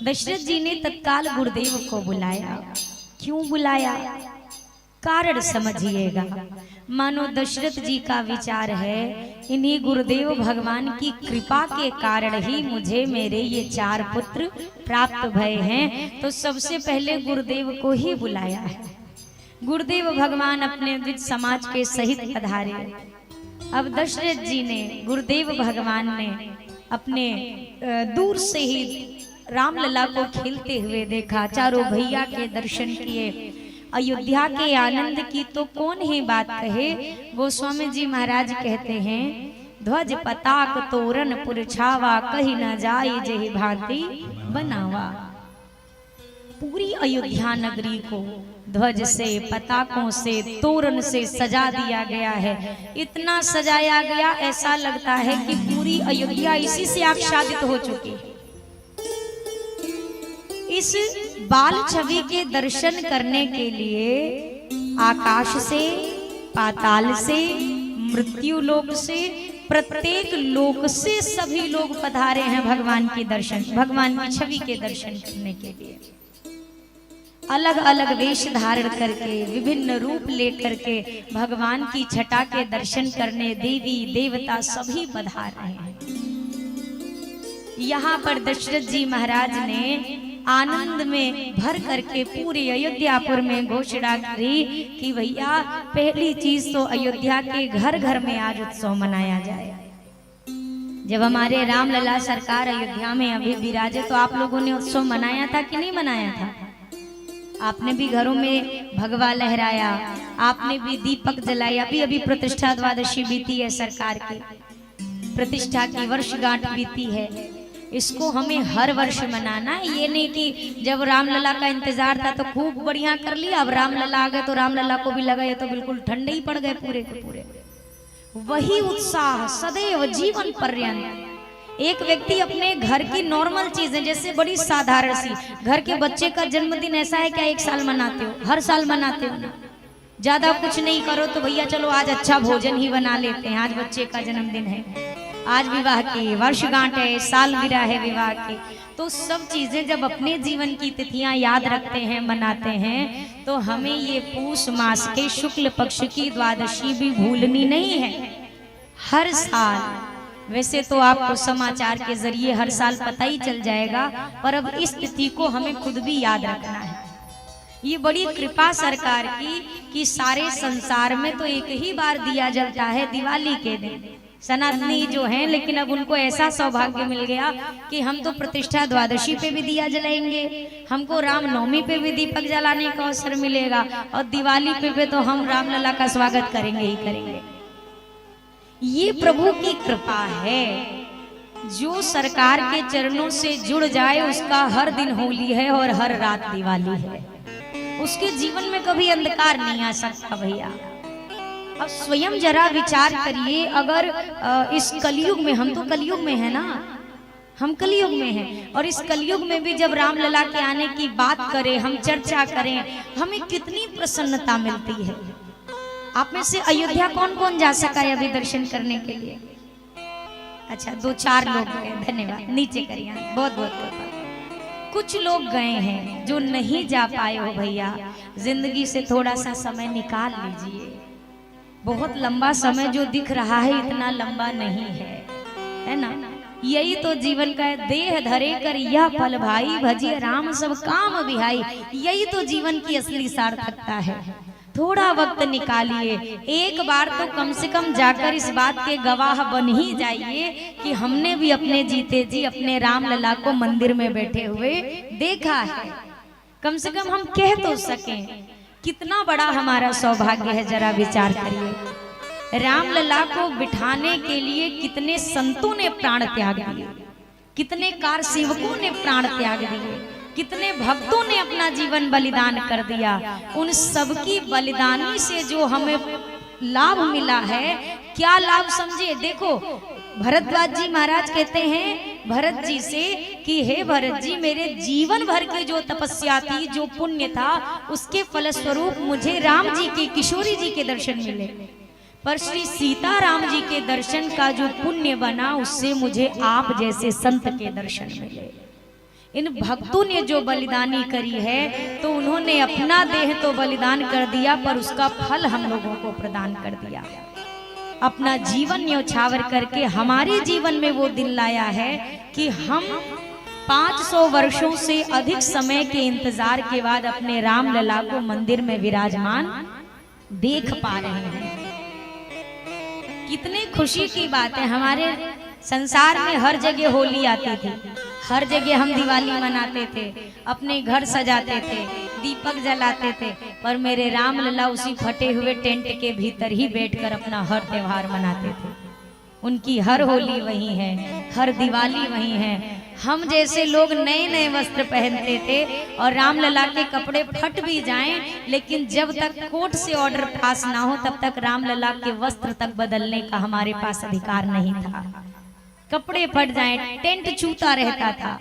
दशरथ जी ने तत्काल गुरुदेव को बुलाया। क्यों बुलाया, कारण समझिएगा। मानो दशरथ जी का विचार है, इन्हीं गुरुदेव भगवान की कृपा के कारण ही मुझे मेरे ये 4 पुत्र प्राप्त भय हैं, तो सबसे पहले गुरुदेव को ही बुलाया है। गुरुदेव भगवान अपने द्विज समाज के सहित पधारे। अब दशरथ जी ने, गुरुदेव भगवान ने अपने दूर से ही रामलला को खेलते हुए देखा, चारों भैया के दर्शन किए। अयोध्या के आनंद की तो कौन ही बात कहे। गोस्वामी जी महाराज कहते हैं, ध्वज पताक तोरण पुरछावा, कही न जाई जेहि भांति बनावा। पूरी अयोध्या नगरी को ध्वज से, पताकों से, तोरण से सजा दिया गया है। इतना सजाया गया, ऐसा लगता है कि पूरी अयोध्या इसी से आच्छादित हो चुकी है। इस बाल छवि के दर्शन करने के लिए आकाश से, पाताल से, मृत्यु लोक से, प्रत्येक लोक से सभी लोग पधारे हैं भगवान की दर्शन, भगवान की छवि के दर्शन करने के लिए। अलग अलग वेश धारण करके, विभिन्न रूप लेकर के भगवान की छटा के दर्शन करने देवी देवता सभी पधार रहे हैं। यहाँ पर दशरथ जी महाराज ने आनंद में भर करके पूरे अयोध्यापुर में घोषणा करी कि भैया पहली चीज तो अयोध्या के घर घर में आज उत्सव मनाया जाए। जब हमारे रामलला सरकार अयोध्या में अभी विराजे, तो आप लोगों ने उत्सव मनाया था कि नहीं मनाया था? आपने भी घरों में भगवा लहराया, आपने भी दीपक जलाया। अभी अभी प्रतिष्ठा द्वादशी बीती है, सरकार की प्रतिष्ठा की वर्षगांठ बीती है। इसको हमें हर वर्ष मनाना है। ये नहीं कि जब रामलला का इंतजार था तो खूब बढ़िया कर लिया, अब रामलला आ गए तो रामलला को भी लगा ये तो बिल्कुल ठंडे ही पड़ गए पूरे के पूरे। वही उत्साह सदैव जीवन पर्यंत। एक व्यक्ति अपने घर की नॉर्मल चीजें, जैसे बड़ी साधारण सी, घर के बच्चे का जन्मदिन ऐसा है क्या 1 साल मनाते हो? हर साल मनाते हो ना? ज्यादा कुछ नहीं करो तो भैया चलो आज अच्छा भोजन ही बना लेते हैं, आज बच्चे का जन्मदिन है, आज विवाह की वर्षगांठ है, सालगिरह है विवाह की। तो सब चीजें जब अपने जीवन की तिथियां याद रखते हैं, मनाते हैं, तो हमें ये पूष मास के शुक्ल पक्ष की द्वादशी भी भूलनी नहीं है। हर साल, वैसे तो आपको समाचार के जरिए हर साल पता ही चल जाएगा, पर अब इस तिथि को हमें खुद भी याद रखना है। ये बड़ी कृपा सरकार की कि सारे संसार में तो एक ही बार दिया जलता है, दिवाली के दिन। सनातनी जो हैं, लेकिन अब उनको ऐसा सौभाग्य मिल गया कि हम तो प्रतिष्ठा द्वादशी पे भी दिया जलाएंगे, हमको रामनवमी पे भी दीपक जलाने का अवसर मिलेगा, और दिवाली पे तो हम रामलला का स्वागत करेंगे ही करेंगे। ये प्रभु की कृपा है। जो सरकार के चरणों से जुड़ जाए उसका हर दिन होली है और हर रात दिवाली है। उसके जीवन में कभी अंधकार नहीं आ सकता भैया। अब स्वयं जरा विचार करिए, अगर इस कलयुग में, हम तो कलयुग में है ना, हम कलयुग में हैं, और इस कलयुग में भी जब रामलला के आने की बात करें, हम चर्चा करें, हमें कितनी प्रसन्नता मिलती है। आप में से अयोध्या कौन कौन जा सका है अभी दर्शन करने के लिए? अच्छा 2-4 लोग गए, धन्यवाद, नीचे करिए, बहुत बहुत धन्यवाद। कुछ लोग गए हैं जो नहीं जा पाए हो भैया, जिंदगी से थोड़ा सा समय निकाल लीजिए। बहुत लंबा समय जो दिख रहा है इतना लंबा नहीं है ना? यही तो जीवन का है। देह धरे कर यह फल भाई, भजिए राम सब काम बिहाई। यही तो जीवन की असली सार्थकता है। थोड़ा वक्त निकालिए, एक बार तो कम से कम जाकर इस बात के गवाह बन ही जाइए कि हमने भी अपने जीते जी अपने रामलला को मंदिर में बैठे हुए देखा है। कम से कम हम कह तो सकें, कितना बड़ा हमारा सौभाग्य है। जरा विचार करिए, रामलला को बिठाने के लिए कितने संतों ने प्राण त्याग दिए, कितने कार सेवकों ने प्राण त्याग दिए, कितने भक्तों ने अपना जीवन बलिदान कर दिया। उन सबकी बलिदानी से जो हमें लाभ मिला है, क्या लाभ समझिए। देखो भरद्वाज जी महाराज कहते हैं भरत जी से कि हे भरत जी, मेरे जीवन भर की जो तपस्या थी, जो पुण्य था, उसके फलस्वरूप मुझे राम जी के, किशोरी जी के दर्शन मिले, पर श्री सीता राम जी के दर्शन का जो पुण्य बना, उससे मुझे आप जैसे संत के दर्शन मिले। इन भक्तों ने जो बलिदानी करी है तो उन्होंने अपना देह तो बलिदान कर दिया, पर उसका फल हम लोगों को प्रदान कर दिया। अपना जीवन न्यौछावर करके हमारे जीवन में वो दिन लाया है कि हम 500 वर्षों से अधिक समय के इंतजार के बाद अपने राम लला को मंदिर में विराजमान देख पा रहे हैं। कितनी खुशी की बात है। हमारे संसार में हर जगह होली आती थी, हर जगह हम दिवाली मनाते थे, अपने घर सजाते थे, दीपक जलाते थे, पर मेरे राम लला उसी फटे हुए टेंट के भीतर ही बैठकर अपना हर त्योहार मनाते थे। उनकी हर होली वही है, हर दिवाली वही है। हम जैसे लोग नए नए वस्त्र पहनते थे और राम लला के कपड़े फट भी जाएं, लेकिन जब तक कोर्ट से ऑर्डर पास ना हो तब तक राम लला के वस्त्र तक बदलने का हमारे पास अधिकार नहीं था। कपड़े फट जाएं, टेंट छूता रहता था,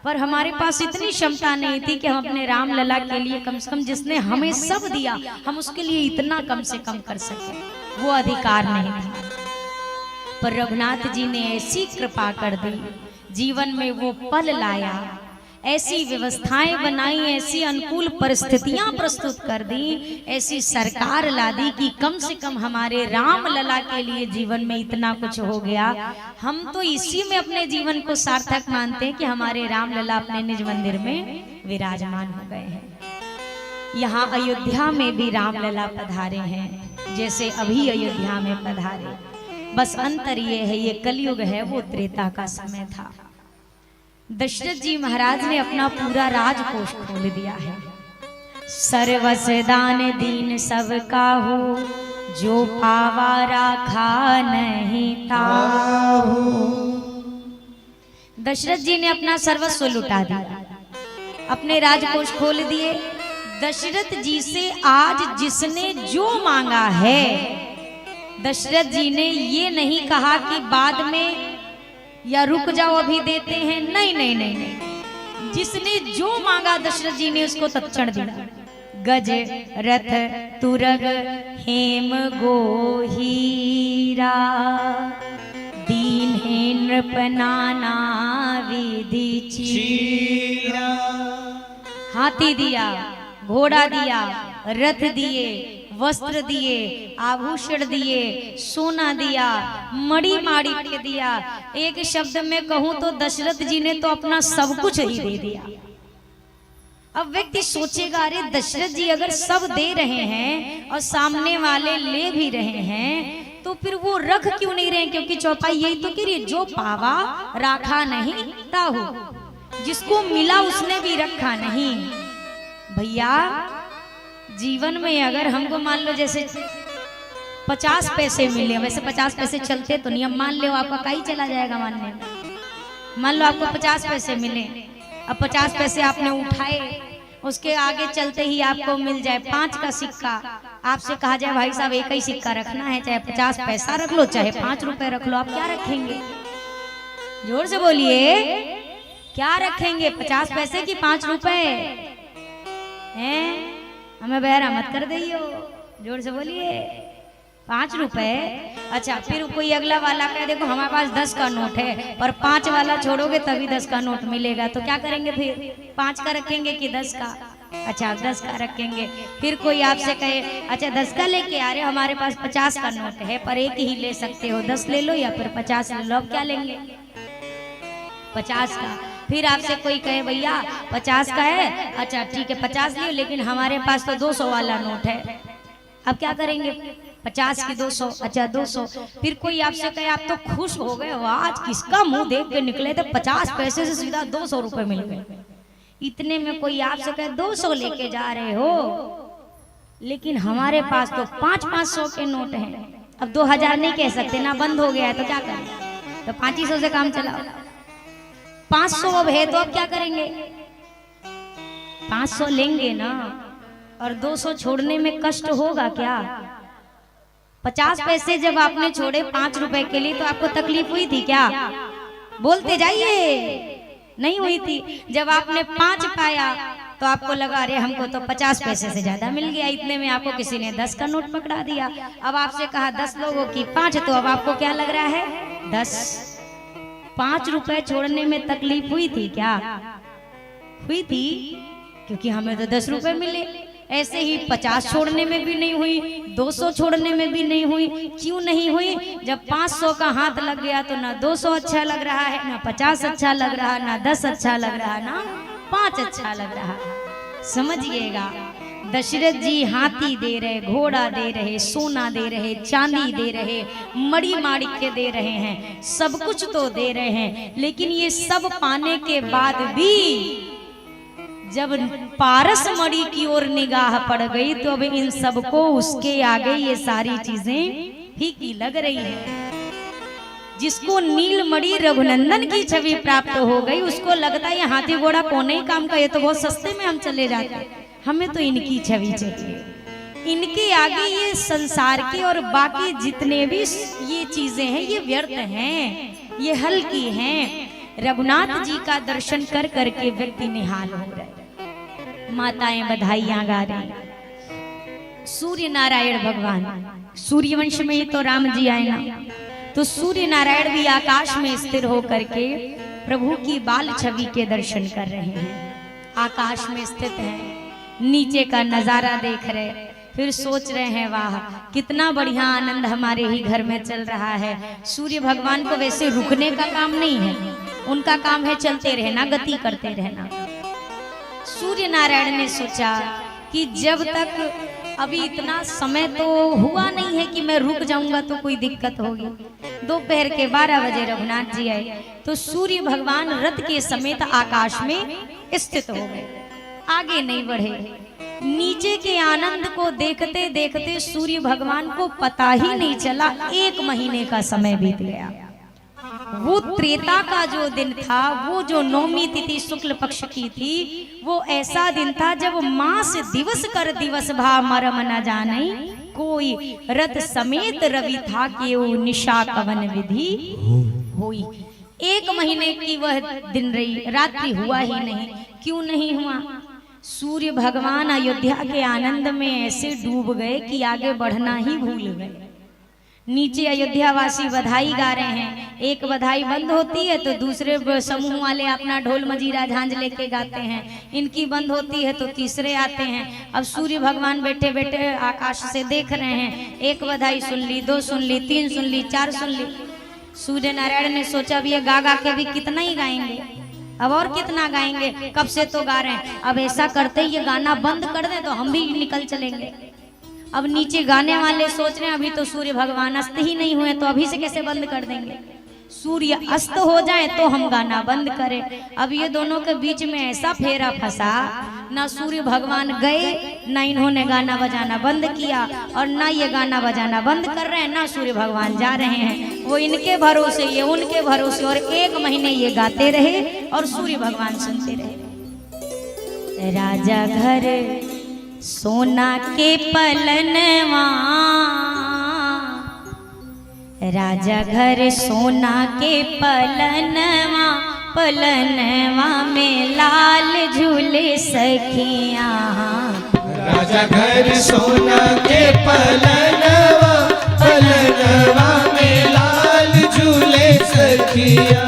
पर हमारे पास इतनी क्षमता नहीं थी कि हम अपने राम लला के लिए कम से कम जिसने हमें सब दिया हम उसके लिए इतना कम से कम कर सके, वो अधिकार नहीं था। पर रघुनाथ जी ने ऐसी कृपा कर दी, जीवन में वो पल लाया, ऐसी व्यवस्थाएं बनाई, ऐसी अनुकूल परिस्थितियां प्रस्तुत कर दी, ऐसी सरकार ला दी कि कम से कम हमारे राम लला के लिए जीवन में इतना कुछ हो गया। हम तो इसी में अपने जीवन को सार्थक मानते हैं कि हमारे राम लला अपने निज मंदिर में विराजमान हो गए हैं। यहाँ अयोध्या में भी राम लला पधारे हैं, जैसे अभी अयोध्या में पधारे। बस अंतर ये है, ये कलयुग है, वो त्रेता का समय था। दशरथ जी महाराज ने अपना पूरा राजकोष खोल दिया है। सर्वस दान दीन सब काहू, जो पावा राखा नहीं ताहू। दशरथ जी ने अपना सर्वस्व लुटा दिया, अपने राजकोष खोल दिए। दशरथ जी से आज जिसने जो मांगा है, दशरथ जी ने ये नहीं कहा कि बाद में या रुक जाओ अभी देते हैं, नहीं नहीं नहीं नहीं, जिसने जो मांगा दशरथ जी ने उसको तत्क्षण दिया। गज रथ तुरग हेम गोहीरा, दीन है नृप नाना विधि चीरा। हाथी दिया, घोड़ा दिया, रथ दिए, वस्त्र दिए, आभूषण दिए, सोना दिया, मड़ी माड़ी के दिया। एक शब्द में कहूं तो दशरथ जी ने तो अपना सब कुछ ही दे दिया। अब व्यक्ति सोचेगा, अरे दशरथ जी अगर सब दे रहे हैं और सामने वाले ले भी रहे हैं तो फिर वो रख क्यों नहीं रहे? क्योंकि चौपाई यही तो कह रही है, जो पावा राखा नहीं ताहू, जिसको मिला उसने भी रखा नहीं। भैया जीवन में अगर हमको मान लो जैसे 50 पैसे मिले, वैसे 50 पैसे चलते तो नहीं, अब मान लो आपका कहीं चला जाएगा मानने में। मान लो आपको 50 पैसे मिले, अब 50 पैसे आपने उठाए, उसके आगे चलते ही आपको मिल जाए 5 का सिक्का। आपसे कहा जाए भाई साहब एक ही सिक्का रखना है, चाहे 50 पैसा रख लो चाहे 5 रुपए रख लो, आप क्या रखेंगे? जोर से बोलिए, क्या रखेंगे? 50 पैसे की 5 रुपए हैं? हमें बहरा मत कर दियो, जोर से बोलिए। 5 रुपए। अच्छा, फिर कोई अगला वाला कहे देखो हमारे पास 10 का नोट है, पर 5 वाला छोड़ोगे तभी 10 का नोट मिलेगा, तो क्या करेंगे फिर? 5 का रखेंगे कि 10 का? अच्छा 10 का रखेंगे। फिर कोई आपसे कहे अच्छा 10 का लेके आ रहे हो, हमारे पास 50 का नोट है पर एक ही ले सकते हो, 10 ले लो या फिर 50 ले लो, अब क्या लेंगे? 50 का। फिर आपसे कोई कहे भैया 50 का है, अच्छा ठीक है 50 लियो, लेकिन हमारे पास तो 200 वाला नोट है, अब क्या करेंगे? 50 की 200, अच्छा 200। फिर कोई आपसे कहे आप तो खुश हो गए हो, आज किसका मुंह देख के निकले थे, 50 पैसे से सीधा 200 रुपए मिल गए। इतने में कोई आपसे कहे 200 लेके जा रहे हो, लेकिन हमारे पास तो 500 के नोट हैं, अब 2000 नहीं कह सकते ना, बंद हो गया है, तो क्या करें? तो 500 से काम चलाओ। 500 अब है तो अब क्या करेंगे? 500 लेंगे ना, और 200 छोड़ने में कष्ट होगा क्या? 50 पैसे जब आपने छोड़े 5 रुपए के लिए तो आपको तकलीफ हुई थी क्या? बोलते जाइए, नहीं हुई थी। जब आपने 5 पाया तो आपको लगा अरे हमको तो 50 पैसे से ज्यादा मिल गया, इतने में आपको किसी ने 10 का नोट पकड़ा दिया। अब आपसे कहा 10 लोगों की 5, तो अब आपको क्या लग रहा है? 10। 5 रुपए छोड़ने में तकलीफ हुई थी क्या? हुई थी, क्योंकि हमें तो 10 रुपए मिले। ऐसे ही 50 छोड़ने में भी नहीं हुई, 200 छोड़ने में भी नहीं हुई। क्यों नहीं हुई? जब 500 का हाथ लग गया तो ना 200 अच्छा लग रहा है, ना 50 अच्छा लग रहा, ना 10 अच्छा लग रहा, ना 5 अच्छा लग रहा। समझिएगा, दशरथ जी हाथी दे रहे, घोड़ा दे रहे, सोना दे रहे, चांदी दे रहे, मणि माणिक्य दे रहे हैं, सब कुछ तो दे रहे हैं। लेकिन ये सब पाने के बाद भी जब पारस मणि की ओर निगाह पड़ गई तो अब इन सबको उसके आगे ये सारी चीजें फीकी लग रही है। जिसको नीलमणि रघुनंदन की छवि प्राप्त हो गई उसको लगता है ये हाथी घोड़ा कौन ही काम का, ये तो बहुत सस्ते में हम चले जाते हैं, हमें तो इनकी छवि चाहिए। इनके आगे ये संसार के और बाकी जितने भी ये चीजें हैं ये व्यर्थ हैं, ये हल्की हैं। रघुनाथ जी का दर्शन कर करके व्यक्ति निहाल हो रहे, माताएं बधाइयां गा रही। सूर्य नारायण भगवान, सूर्यवंश में ही तो राम जी आए ना, तो सूर्य नारायण भी आकाश में स्थिर होकर के प्रभु की बाल छवि के दर्शन कर रहे हैं। आकाश में स्थित हैं, नीचे का नजारा देख रहे, फिर सोच रहे हैं वाह कितना बढ़िया आनंद हमारे ही घर में चल रहा है। सूर्य भगवान को वैसे रुकने का काम नहीं है, उनका काम है चलते रहना, गति करते रहना। सूर्य नारायण ने सोचा कि जब तक अभी इतना समय तो हुआ नहीं है कि मैं रुक जाऊंगा तो कोई दिक्कत होगी। दोपहर के 12 बजे रघुनाथ जी आए तो सूर्य भगवान रथ के समेत आकाश में स्थित हो गए, आगे नहीं बढ़े। नीचे के आनंद को देखते देखते सूर्य भगवान को पता ही नहीं चला 1 महीने का समय बीत गया। वो त्रेता का जो दिन था, वो जो नौमी तिथि शुक्ल पक्ष की थी, वो ऐसा दिन था जब मास दिवस कर दिवस भा मरम न जाने कोई, रथ समेत रवि था कि वो निशा कवन विधि हुई। 1 महीने की वह दिन रही, रात्रि हुआ ही नहीं। क्यों नहीं हुआ? सूर्य भगवान अयोध्या के आनंद में ऐसे डूब गए कि आगे बढ़ना ही भूल गए। नीचे अयोध्या वासी बधाई गा रहे हैं, एक बधाई बंद होती है तो दूसरे समूह वाले अपना ढोल मजीरा झांझ लेके गाते हैं, इनकी बंद होती है तो तीसरे आते हैं। अब सूर्य भगवान बैठे बैठे आकाश से देख रहे हैं, 1 बधाई सुन ली, 2 सुन ली, 3 सुन ली, 4 सुन ली। सूर्य नारायण ने सोचा अब ये गा गा के भी कितना ही गाएंगे, अब और कितना गाएंगे, कब से तो गा रहे हैं, अब ऐसा करते ये गाना बंद कर दे तो हम भी निकल चलेंगे। अब नीचे गाने वाले सोच रहे हैं अभी तो सूर्य भगवान अस्त ही नहीं हुए तो अभी से कैसे बंद कर देंगे, सूर्य अस्त हो जाए तो हम गाना बंद करें। अब ये दोनों के बीच में ऐसा फेरा फंसा, ना सूर्य भगवान गए, ना इन्होंने गाना बजाना बंद किया, और ना ये गाना बजाना बंद कर रहे हैं, ना सूर्य भगवान जा रहे हैं। वो इनके भरोसे, ये उनके भरोसे, और 1 महीने ये गाते रहे और सूर्य भगवान सुनते रहे। राजा घर सोना के पलनवा, राजा घर सोना के पलनवा, पलनवा में लाल झूले सखिया। राजा घर सोना के पलनवा, पलनवा में लाल झूले सखिया।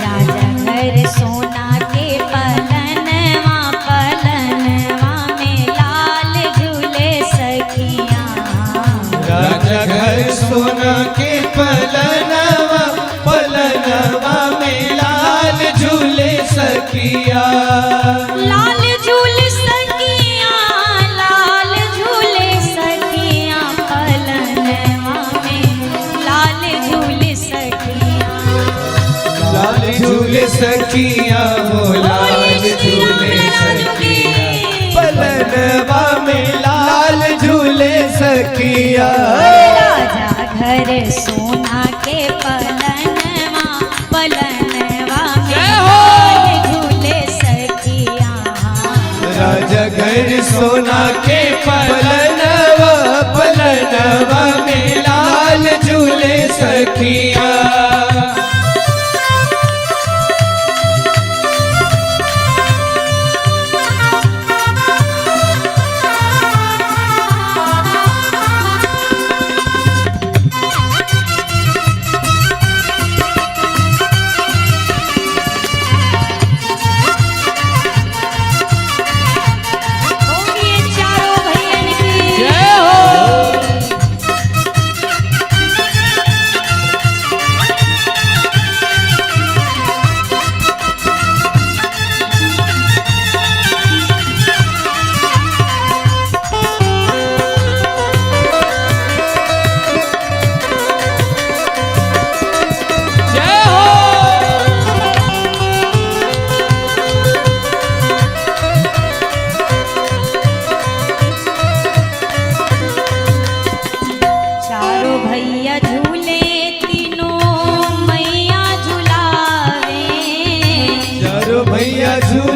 राजा घर सोना के पलनवा, पलनवा में लाल झूले सखिया। राजा घर सोना के पलनवा, पलनवा में लाल झूले सखिया। लाल झूले सखिया, लाल झूले सखिया, पलनवा में लाल झूले सखिया। लाल झूले सखिया, हो लाल झूले सखिया, पलनवा में लाल झूले सखिया। राजा घर सोना के पलनवा, पलनवा में लाल झूले सखिया। राजा घर सोना के पलनवा, पलनवा में लाल झूले सखिया।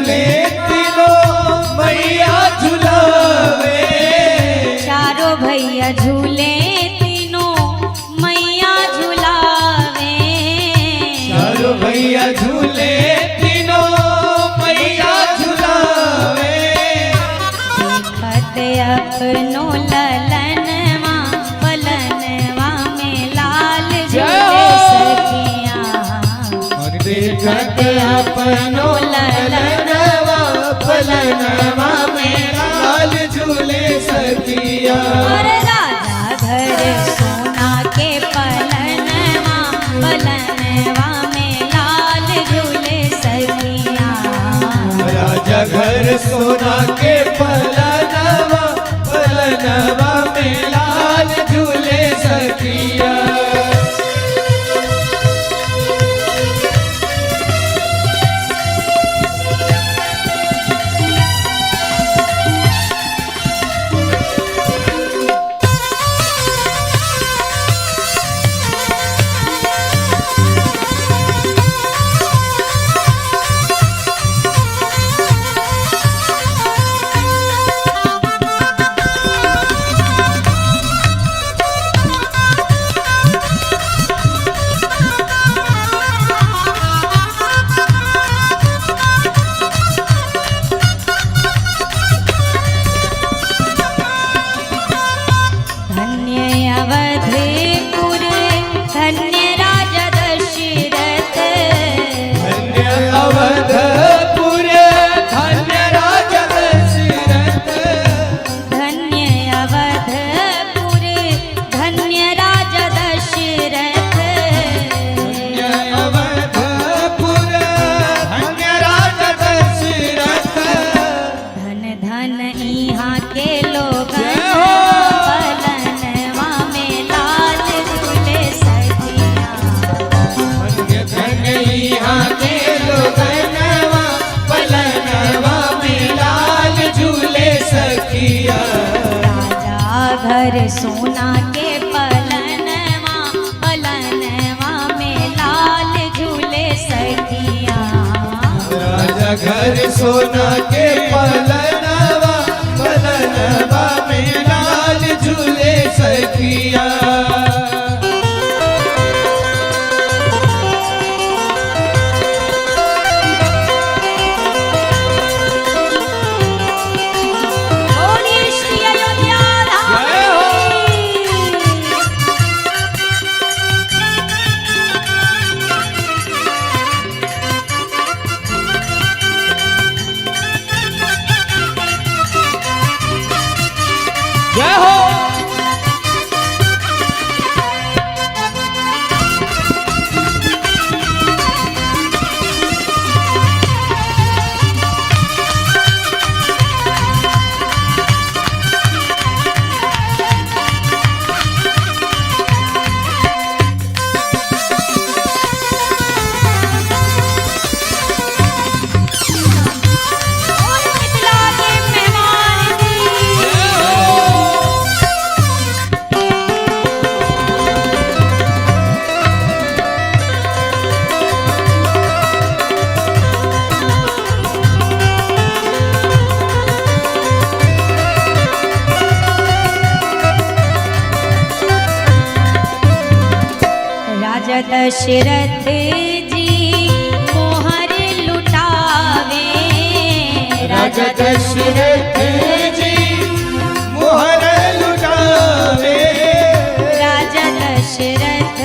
झूले तीनों मैया झुलावे। चारों भैया झूले तीनों मैया झुलावे। चारों भैया झूले तीनों मैया झुलावे। देखत अपनो ललनवा पलनवा में लाल झूले सखिया। देखत अपनो ललनवा पलनवा में लाल झूले सखिया। और राजा घर सोना के पलनवा पलनवा में लाल झूले सखिया। राजा घर सोना के पलनवा पलनवा में लाल झूले सखिया। घर सोना के पलनवा पलनवा में लाल झूले सखिया। राजा घर सोना के पलनवा पलनवा में लाल झूले सखिया। जय हो। दशरथ जी मोहर लुटावे। राजा दशरथ जी मोहर लुटावे। राजा दशरथ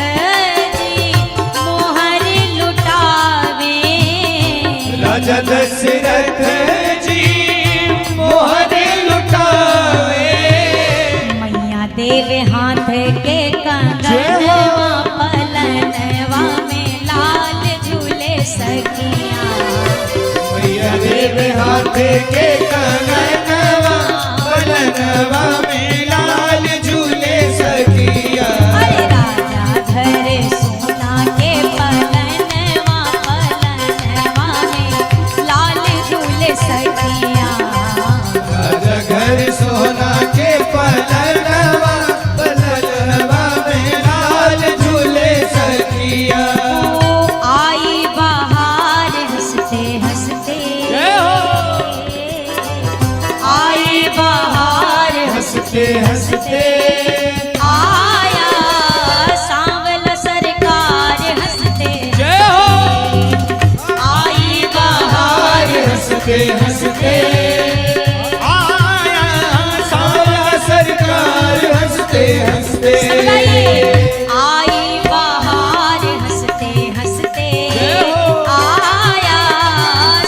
जी मोहर लुटावे। राजा दशरथ जी मोहर लुटावे। मैया देव हाथ के कंगनवा पलनवा में लाल झूले सखिया। मैया देव हाथ के कंगनवा पलनवा में लाल झूले सखिया। राजा घर सोना के पलनवा पलनवा में लाल झूले सखिया। राजा घर सोना के पलनवा पलनवा में लाल झूले सखिया। आई बाहर हंसते हंसते। जय हो। हंसते हंसते आया सांवल सरकार हंसते जय हो आई बहार हंसते हंसते आया सांवला सरकार हंसते हंसते आई बहार हंसते हंसते जय हो। आया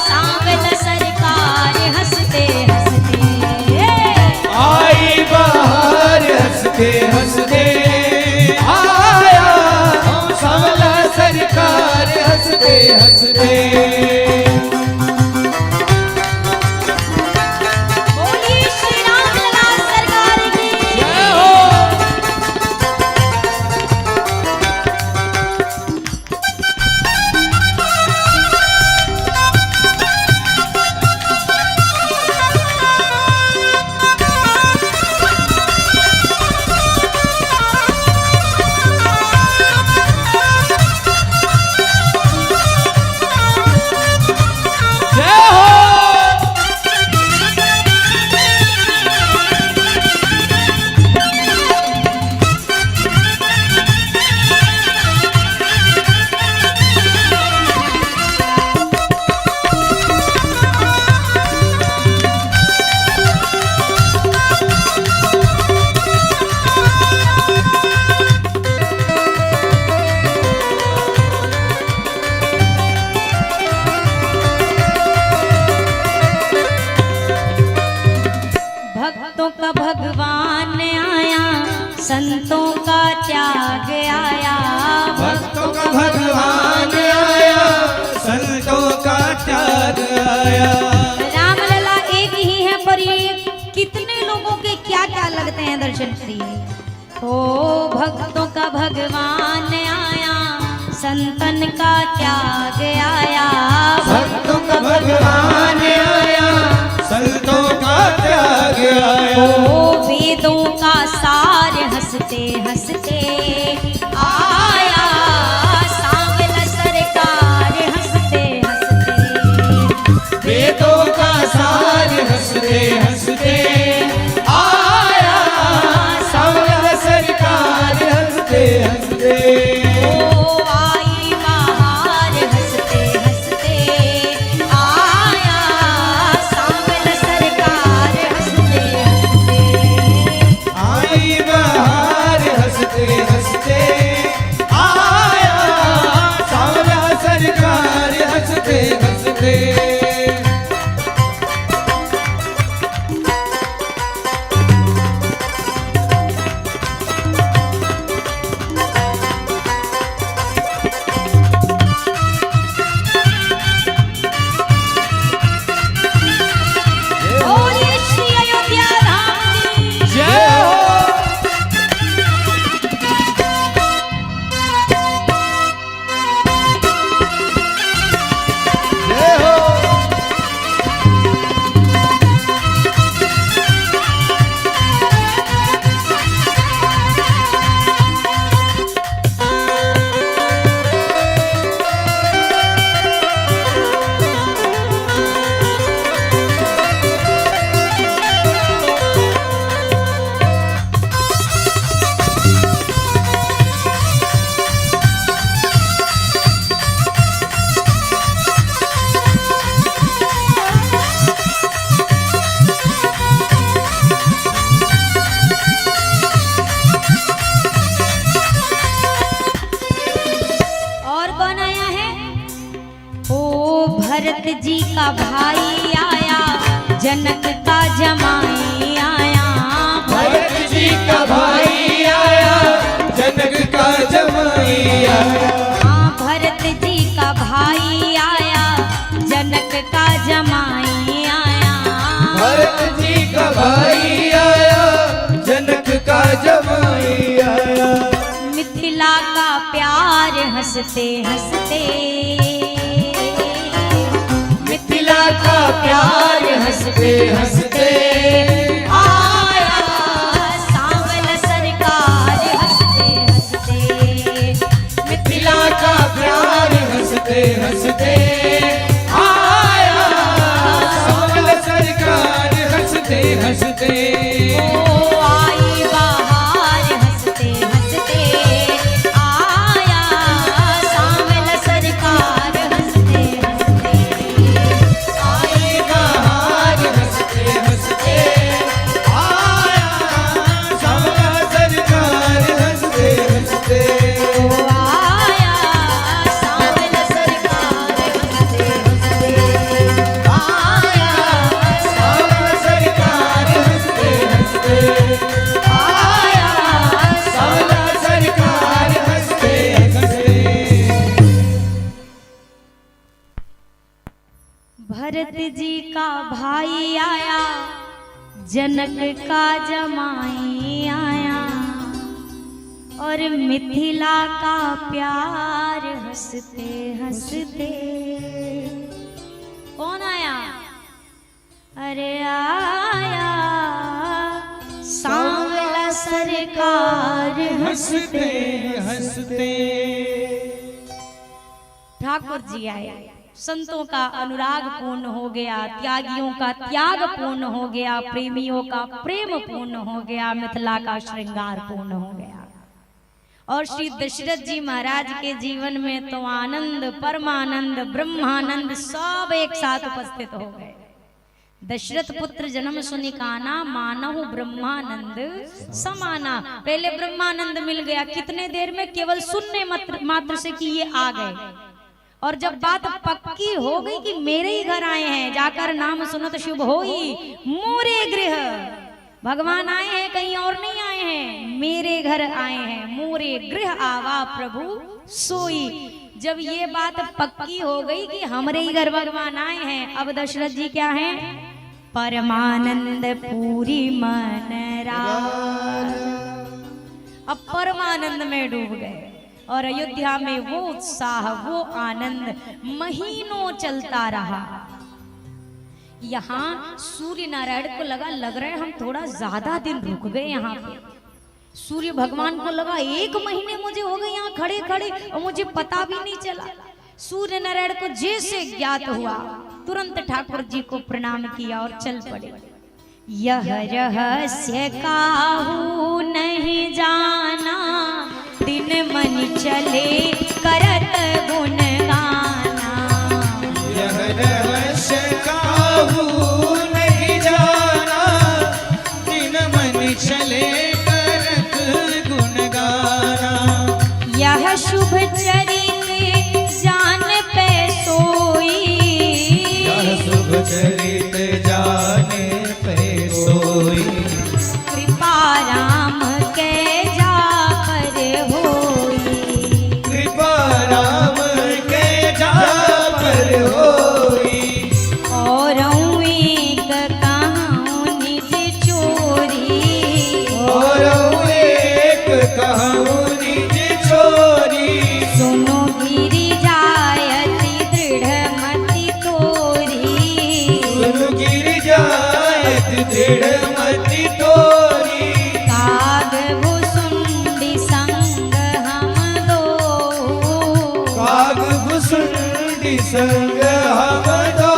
सांवल सरकार हंसते हंसते आई बहार हंसते हंसते आया सांवला सरकार हंसते हंसते बोलिए श्री राम लला सरकार की जय हो जय हो भक्तों का भगवान आया संतों का त्याग आया भक्तों का भगवान आया संतों का त्याग आया रामलला एक ही है पर ये कितने लोगों के क्या क्या लगते हैं दर्शन करिए। ओ भक्तों का भगवान आया संतन का त्याग आया भक्तों का भगवान आया संतों का त्याग आया ओ वेदों का सार हंसते हंसते आया सांवल सरकार हंसते हंसते वेदों का सार हंसते हंसते आया सांवला सरकार हंसते हंसते ओ आई बहार हंसते हंसते आया सांवल सरकार हंसते हंसते आई बहार हंसते हंसते आया सांवला सरकार हंसते हंसते बोलिए श्री अयोध्या धाम की जय हो जय हो और कौन आया है ओ भरत जी का भाई आया जनक का जमाई आया भरत जी का भाई आया जनक का जमाई आया हाँ भरत जी का भाई आया जनक का जमाई आया भरत जी का भाई आया जनक का जमाई आया मिथिला का प्यार हंसते हंसते मिथिला का प्यार हंसते हंसते आया सांवल सरकार हंसते हंसते मिथिला का प्यार हंसते हंसते आया सांवला सरकार हंसते हंसते ओ का भाई आया, जनक का जमाई आया, और मिथिला का प्यार हंसते हंसते। कौन आया? अरे आया सांवला सरकार हंसते हंसते। ठाकुर जी आए। संतों का अनुराग पूर्ण हो गया, त्यागियों का त्याग पूर्ण हो गया, प्रेमियों का प्रेम पूर्ण हो गया, मिथिला का श्रृंगार पूर्ण हो गया। और श्री दशरथ जी महाराज के जीवन में तो आनंद, परमानंद, ब्रह्मानंद सब एक साथ उपस्थित हो गए। दशरथ पुत्र जन्म सुनिकाना, मानहु ब्रह्मानंद समाना। पहले ब्रह्मानंद मिल गया, कितने देर में? केवल सुनने मात्र से कि ये आ गए। और जब बात पक्की हो गई कि मेरे ही घर आए हैं, जाकर नाम सुनत शुभ होई मोरे गृह। भगवान आए हैं, कहीं और नहीं आए हैं, मेरे घर आए हैं। मोरे गृह आवा प्रभु सोई। जब ये बात पक्की हो गई कि हमारे ही घर भगवान आए हैं, अब दशरथ जी क्या हैं? परमानंद पूरी मन राज। अब परमानंद में डूब गए। और अयोध्या में वो उत्साह, वो आनंद महीनों चलता रहा। यहाँ सूर्य नारायण को लग रहा है हम थोड़ा ज्यादा दिन रुक गए यहाँ पे। सूर्य भगवान को लगा 1 महीने मुझे हो गए यहाँ खड़े खड़े और मुझे पता भी नहीं चला। सूर्य नारायण को जैसे ज्ञात हुआ, तुरंत ठाकुर जी को प्रणाम किया और चल पड़े। यह रहस्य काहू नहीं जाना, दिन मन चले करत गुण गाना। यह रहस्य काहू नहीं जाना, दिन मन चले करत गुण गाना। यह शुभ चरित जान पे सोई, यह शुभ चरित जाने पे सोई। कृपा राम के जा पर होई, कृपा राम के जा पर होई। और एक कहूँ निज चोरी, और एक कहूँ निज चोरी। सुनो गिरि जायति दृढ़ मति तोरी, सुनु गिर जायत दृढ़ मति तोरी। काग भुसुंडी संग हम दो, काग भुसुंडी संग हम दो।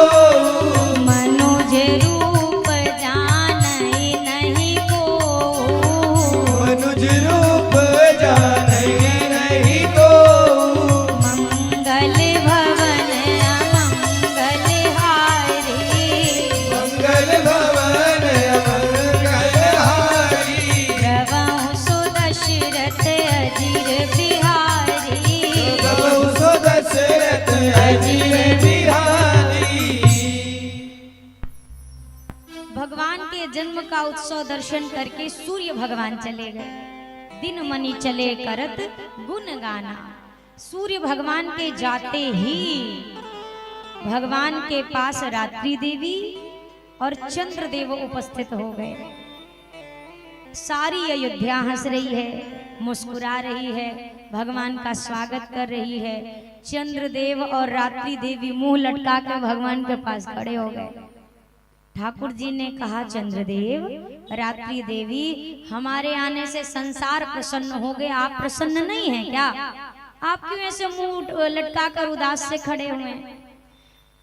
मनुज रूप जानई नहीं को, मनुज रूप जानई नहीं को। मंगल भवन अमंगल हारी, मंगल भवन अमंगल हारी। प्रभु सुदशरथ अजिर बिहारी, प्रभु सो दशरथ अजिर बिहारी। भगवान के जन्म का उत्सव दर्शन करके सूर्य भगवान चले गए। दिन मनी चले करत गुण गाना। सूर्य भगवान के जाते ही भगवान के पास रात्रि देवी और चंद्रदेव उपस्थित हो गए। सारी अयोध्या हंस रही है, मुस्कुरा रही है, भगवान का स्वागत कर रही है। चंद्रदेव और रात्रि देवी मुंह लटका कर भगवान के पास खड़े हो गए। ठाकुर जी ने कहा, चंद्रदेव, रात्रि देवी, हमारे आने से संसार प्रसन्न हो गया, आप प्रसन्न नहीं हैं क्या? आप क्यों ऐसे मुंह लटका कर उदास से खड़े हुए हैं?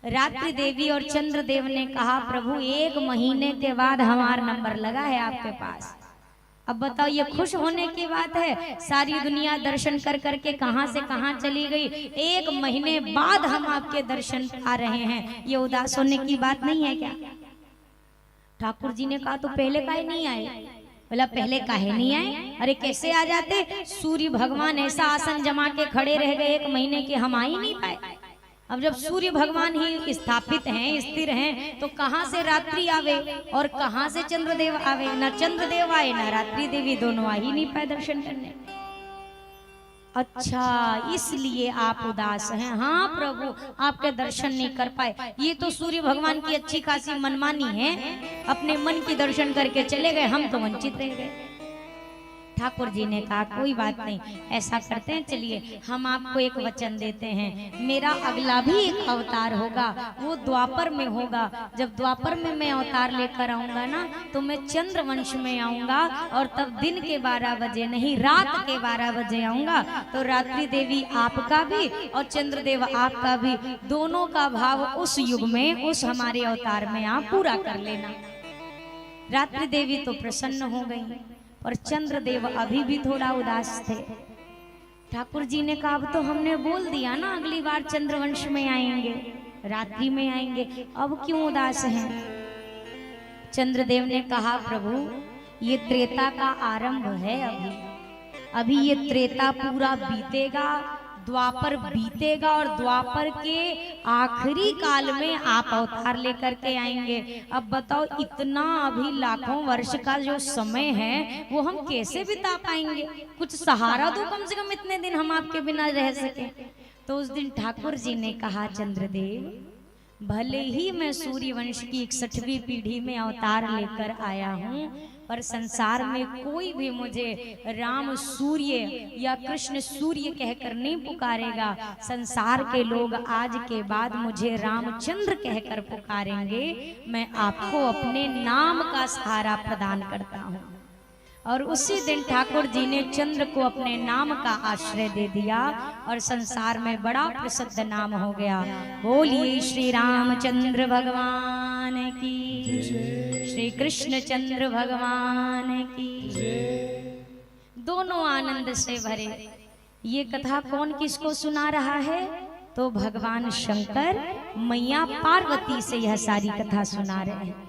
रात्रि देवी और चंद्रदेव ने कहा, प्रभु 1 महीने के बाद हमारा नंबर लगा है आपके पास। अब बताओ, ये खुश होने की बात है? सारी दुनिया दर्शन कर करके कहां से कहां चली गई, 1 महीने बाद हम आपके दर्शन आ रहे हैं, ये उदास होने की बात नहीं है क्या? ठाकुर जी ने कहा, तो पहले काहे नहीं आए? बोला, पहले काहे नहीं आए? अरे कैसे आ जाते? सूर्य भगवान ऐसा आसन जमा के खड़े रह गए 1 महीने के, हम आ ही नहीं पाए। अब जब सूर्य भगवान ही स्थापित हैं, स्थिर हैं, तो कहां से रात्रि आवे और कहां से चंद्रदेव आवे? ना चंद्रदेव आए ना रात्रि देवी, दोनों आ ही नहीं पाए दर्शन करने। अच्छा, इसलिए आप उदास हैं। हाँ प्रभु, आपके दर्शन नहीं कर पाए। ये तो सूर्य भगवान की अच्छी खासी मनमानी है, अपने मन की दर्शन करके चले गए, हम तो वंचित रह गए। ठाकुर जी ने कहा कोई बात नहीं, ऐसा करते हैं, चलिए हम आपको एक वचन देते हैं। मेरा अगला भी एक अवतार होगा, वो द्वापर में होगा। जब द्वापर में मैं अवतार लेकर आऊंगा ना, तो मैं चंद्र वंश में आऊंगा, और तब दिन के 12 बजे नहीं, रात के 12 बजे आऊंगा। तो रात्रि देवी आपका भी और चंद्रदेव आपका भी, दोनों का भाव उस युग में, उस हमारे अवतार में आप पूरा कर लेना। रात्रि देवी तो प्रसन्न हो गई, और चंद्रदेव अभी भी थोड़ा उदास थे। ठाकुर जी ने कहा अब तो हमने बोल दिया ना अगली बार चंद्रवंश में आएंगे, रात्रि में आएंगे, अब क्यों उदास हैं? चंद्रदेव ने कहा प्रभु ये त्रेता का आरंभ है, अभी ये त्रेता पूरा बीतेगा, द्वापर बीतेगा, और द्वापर के आखिरी काल में आप अवतार लेकर के आएंगे। अब बताओ इतना अभी लाखों वर्ष का जो समय है वो हम कैसे बिता पाएंगे? कुछ सहारा दो कम से कम, इतने दिन हम आपके बिना रह सके। तो उस दिन ठाकुर जी ने कहा चंद्रदेव, भले ही मैं सूर्य वंश की 61वीं पीढ़ी में अवतार लेकर आया हूँ, पर संसार में कोई भी मुझे राम सूर्य या कृष्ण सूर्य कहकर नहीं पुकारेगा। संसार के लोग आज के बाद मुझे रामचंद्र कहकर पुकारेंगे। मैं आपको अपने नाम का सहारा प्रदान करता हूँ। और उसी दिन ठाकुर जी ने चंद्र को अपने नाम का आश्रय दे दिया, और संसार में बड़ा प्रसिद्ध नाम हो गया। बोलिए श्री रामचंद्र भगवान की, श्री कृष्ण चंद्र भगवान की। दोनों आनंद से भरे। ये कथा कौन किसको सुना रहा है? तो भगवान शंकर मैया पार्वती से यह सारी कथा सुना रहे हैं।